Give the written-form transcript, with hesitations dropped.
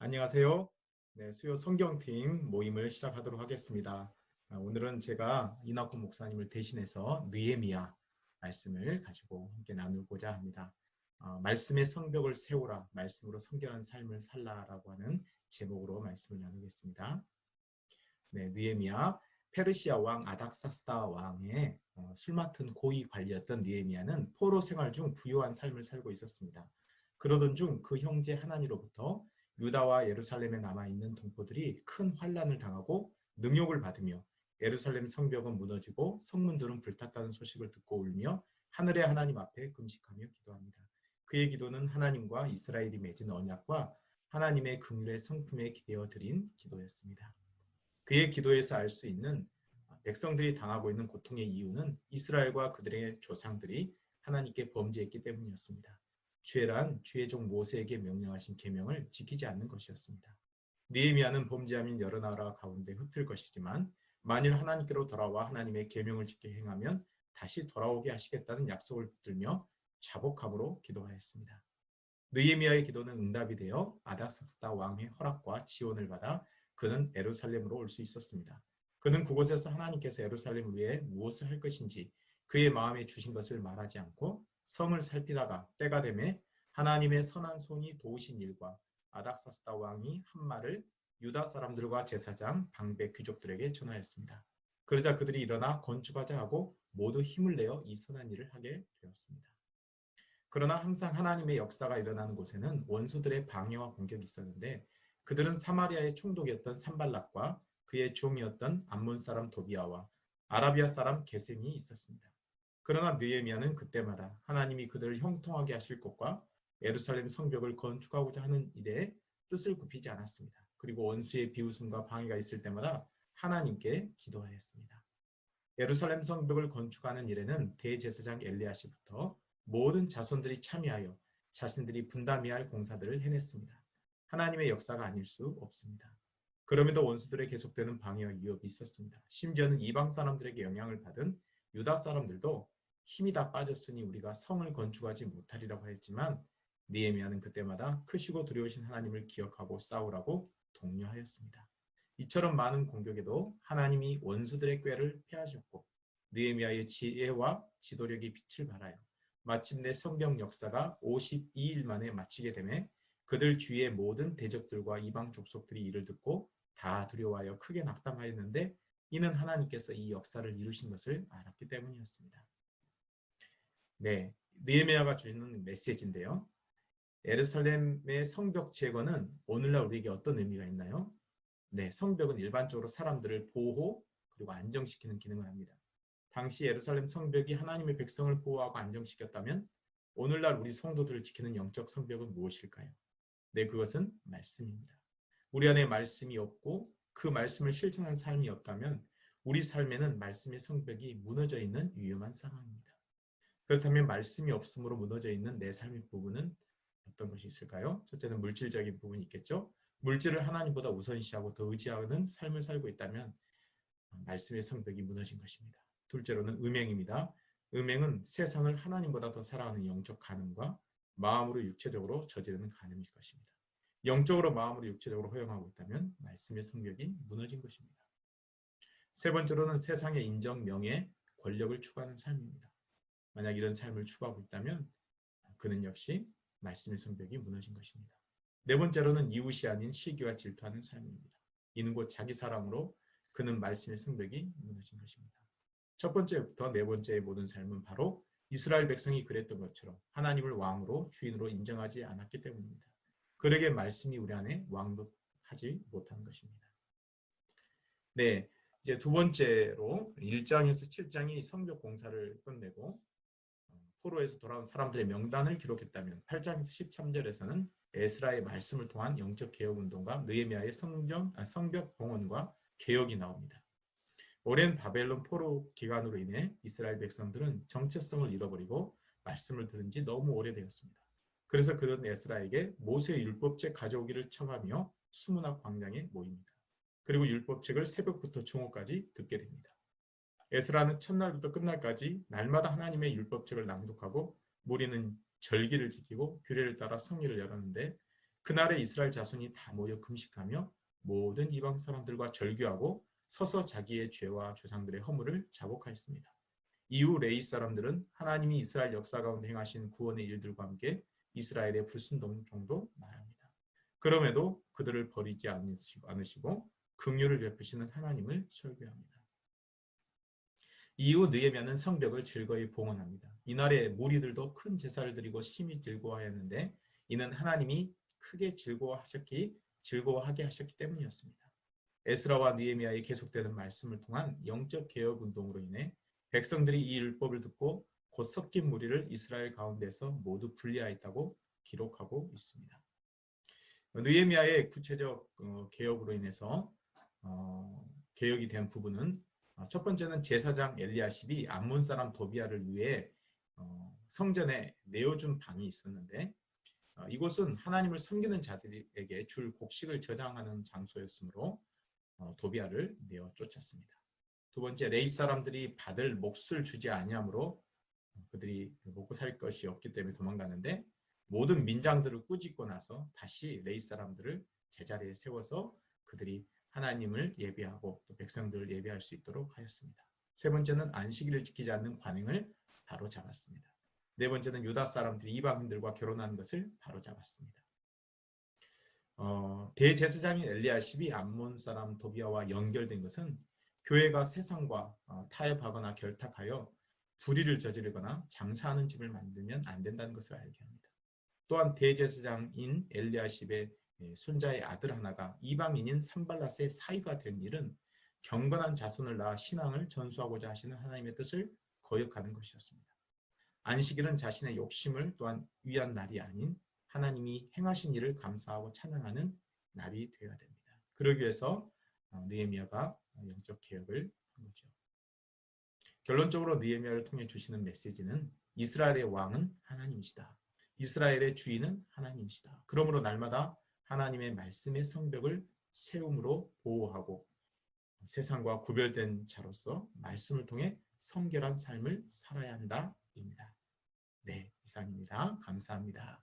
안녕하세요. 네, 수요 성경팀 모임을 시작하도록 하겠습니다. 오늘은 제가 이낙구 목사님을 대신해서 느헤미야 말씀을 가지고 함께 나누고자 합니다. 말씀의 성벽을 세우라, 말씀으로 성결한 삶을 살라라고 하는 제목으로 말씀을 나누겠습니다. 네, 느헤미야, 페르시아 왕 아닥사스다 왕의 술 맡은 고위 관리였던 느헤미야는 포로 생활 중 부유한 삶을 살고 있었습니다. 그러던 중 그 형제 하나니로부터 유다와 예루살렘에 남아있는 동포들이 큰 환란을 당하고 능욕을 받으며 예루살렘 성벽은 무너지고 성문들은 불탔다는 소식을 듣고 울며 하늘의 하나님 앞에 금식하며 기도합니다. 그의 기도는 하나님과 이스라엘이 맺은 언약과 하나님의 긍휼의 성품에 기대어 드린 기도였습니다. 그의 기도에서 알 수 있는 백성들이 당하고 있는 고통의 이유는 이스라엘과 그들의 조상들이 하나님께 범죄했기 때문이었습니다. 죄란 주의 종 모세에게 명령하신 계명을 지키지 않는 것이었습니다. 느헤미야는 범죄하면 여러 나라 가운데 흩을 것이지만 만일 하나님께로 돌아와 하나님의 계명을 지켜 행하면 다시 돌아오게 하시겠다는 약속을 붙들며 자복함으로 기도하였습니다. 느헤미야의 기도는 응답이 되어 아닥사스다 왕의 허락과 지원을 받아 그는 예루살렘으로 올 수 있었습니다. 그는 그곳에서 하나님께서 예루살렘을 위해 무엇을 할 것인지 그의 마음에 주신 것을 말하지 않고 성을 살피다가 때가 되매 하나님의 선한 손이 도우신 일과 아닥사스다 왕이 한 말을 유다 사람들과 제사장, 방백, 귀족들에게 전하였습니다. 그러자 그들이 일어나 건축하자 하고 모두 힘을 내어 이 선한 일을 하게 되었습니다. 그러나 항상 하나님의 역사가 일어나는 곳에는 원수들의 방해와 공격이 있었는데 그들은 사마리아의 총독이었던 산발락과 그의 종이었던 암몬 사람 도비아와 아라비아 사람 게셈이 있었습니다. 그러나 느헤미야는 그때마다 하나님이 그들을 형통하게 하실 것과 예루살렘 성벽을 건축하고자 하는 일에 뜻을 굽히지 않았습니다. 그리고 원수의 비웃음과 방해가 있을 때마다 하나님께 기도하였습니다. 예루살렘 성벽을 건축하는 일에는 대제사장 엘리야시부터 모든 자손들이 참여하여 자신들이 분담해야 할 공사들을 해냈습니다. 하나님의 역사가 아닐 수 없습니다. 그럼에도 원수들의 계속되는 방해와 위협이 있었습니다. 심지어는 이방 사람들에게 영향을 받은 유다 사람들도 힘이 다 빠졌으니 우리가 성을 건축하지 못하리라고 했지만 느헤미야는 그때마다 크시고 두려우신 하나님을 기억하고 싸우라고 독려하였습니다. 이처럼 많은 공격에도 하나님이 원수들의 꾀를 피하셨고 느헤미야의 지혜와 지도력이 빛을 발하여 마침내 성경 역사가 52일 만에 마치게 되매 그들 주위의 모든 대적들과 이방 족속들이 이를 듣고 다 두려워하여 크게 낙담하였는데 이는 하나님께서 이 역사를 이루신 것을 알았기 때문이었습니다. 네, 느헤미야가 주는 메시지인데요. 예루살렘의 성벽 제거는 오늘날 우리에게 어떤 의미가 있나요? 네, 성벽은 일반적으로 사람들을 보호 그리고 안정시키는 기능을 합니다. 당시 예루살렘 성벽이 하나님의 백성을 보호하고 안정시켰다면 오늘날 우리 성도들을 지키는 영적 성벽은 무엇일까요? 네, 그것은 말씀입니다. 우리 안에 말씀이 없고 그 말씀을 실천한 삶이 없다면 우리 삶에는 말씀의 성벽이 무너져 있는 위험한 상황입니다. 그렇다면 말씀이 없음으로 무너져 있는 내 삶의 부분은 어떤 것이 있을까요? 첫째는 물질적인 부분이 있겠죠. 물질을 하나님보다 우선시하고 더 의지하는 삶을 살고 있다면 말씀의 성벽이 무너진 것입니다. 둘째로는 음행입니다. 음행은 세상을 하나님보다 더 사랑하는 영적 간음과 마음으로 육체적으로 저지르는 간음일 것입니다. 영적으로 마음으로 육체적으로 허용하고 있다면 말씀의 성벽이 무너진 것입니다. 세 번째로는 세상의 인정, 명예, 권력을 추구하는 삶입니다. 만약 이런 삶을 추구하고 있다면 그는 역시 말씀의 성벽이 무너진 것입니다. 네 번째로는 이웃이 아닌 시기와 질투하는 삶입니다. 이는 곧 자기 사랑으로 그는 말씀의 성벽이 무너진 것입니다. 첫 번째부터 네 번째의 모든 삶은 바로 이스라엘 백성이 그랬던 것처럼 하나님을 왕으로 주인으로 인정하지 않았기 때문입니다. 그러기에 말씀이 우리 안에 왕독하지 못한 것입니다. 네, 이제 두 번째로 1장에서 7장이 성벽 공사를 끝내고 포로에서 돌아온 사람들의 명단을 기록했다면 8장에서 13절에서는 에스라의 말씀을 통한 영적 개혁 운동과 느헤미야의 성벽 봉헌과 개혁이 나옵니다. 오랜 바벨론 포로 기간으로 인해 이스라엘 백성들은 정체성을 잃어버리고 말씀을 들은 지 너무 오래되었습니다. 그래서 그들은 에스라에게 모세의 율법책 가져오기를 청하며 수문학 광장에 모입니다. 그리고 율법책을 새벽부터 종호까지 듣게 됩니다. 에스라는 첫날부터 끝날까지 날마다 하나님의 율법책을 낭독하고 무리는 절기를 지키고 규례를 따라 성리를 열었는데 그날에 이스라엘 자손이 다 모여 금식하며 모든 이방 사람들과 절규하고 서서 자기의 죄와 조상들의 허물을 자복하였습니다. 이후 레위 사람들은 하나님이 이스라엘 역사 가운데 행하신 구원의 일들과 함께 이스라엘의 불순종도 말합니다. 그럼에도 그들을 버리지 않으시고 긍휼을 베푸시는 하나님을 설교합니다. 이후 느헤미야는 성벽을 즐거이 봉헌합니다. 이날에 무리들도 큰 제사를 드리고 심히 즐거워하였는데 이는 하나님이 크게 즐거워하게 하셨기 때문이었습니다. 에스라와 느헤미야의 계속되는 말씀을 통한 영적 개혁 운동으로 인해 백성들이 이 율법을 듣고 곧 섞인 무리를 이스라엘 가운데서 모두 분리하였다고 기록하고 있습니다. 느헤미야의 구체적 개혁으로 인해서 개혁이 된 부분은 첫 번째는 제사장 엘리야십이 암몬 사람 도비아를 위해 성전에 내어준 방이 있었는데 이곳은 하나님을 섬기는 자들에게 줄 곡식을 저장하는 장소였으므로 도비아를 내어 쫓았습니다. 두 번째, 레위 사람들이 받을 몫을 주지 아니하므로 그들이 먹고 살 것이 없기 때문에 도망가는데 모든 민장들을 꾸짖고 나서 다시 레위 사람들을 제자리에 세워서 그들이 하나님을 예배하고 또 백성들을 예배할 수 있도록 하였습니다. 세 번째는 안식일을 지키지 않는 관행을 바로잡았습니다. 네 번째는 유다 사람들이 이방인들과 결혼한 것을 바로잡았습니다. 대제사장인 엘리야십이 암몬 사람 도비아와 연결된 것은 교회가 세상과 타협하거나 결탁하여 불의를 저지르거나 장사하는 집을 만들면 안 된다는 것을 알게 합니다. 또한 대제사장인 엘리야십의 손자의 아들 하나가 이방인인 산발랏의 사위가 된 일은 경건한 자손을 낳아 신앙을 전수하고자 하시는 하나님의 뜻을 거역하는 것이었습니다. 안식일은 자신의 욕심을 또한 위한 날이 아닌 하나님이 행하신 일을 감사하고 찬양하는 날이 되어야 됩니다. 그러기 위해서 느헤미야가 영적 개혁을 한 거죠. 결론적으로 느헤미야를 통해 주시는 메시지는 이스라엘의 왕은 하나님이시다. 이스라엘의 주인은 하나님이시다. 그러므로 날마다 하나님의 말씀의 성벽을 세움으로 보호하고 세상과 구별된 자로서 말씀을 통해 성결한 삶을 살아야 한다입니다. 네, 이상입니다. 감사합니다.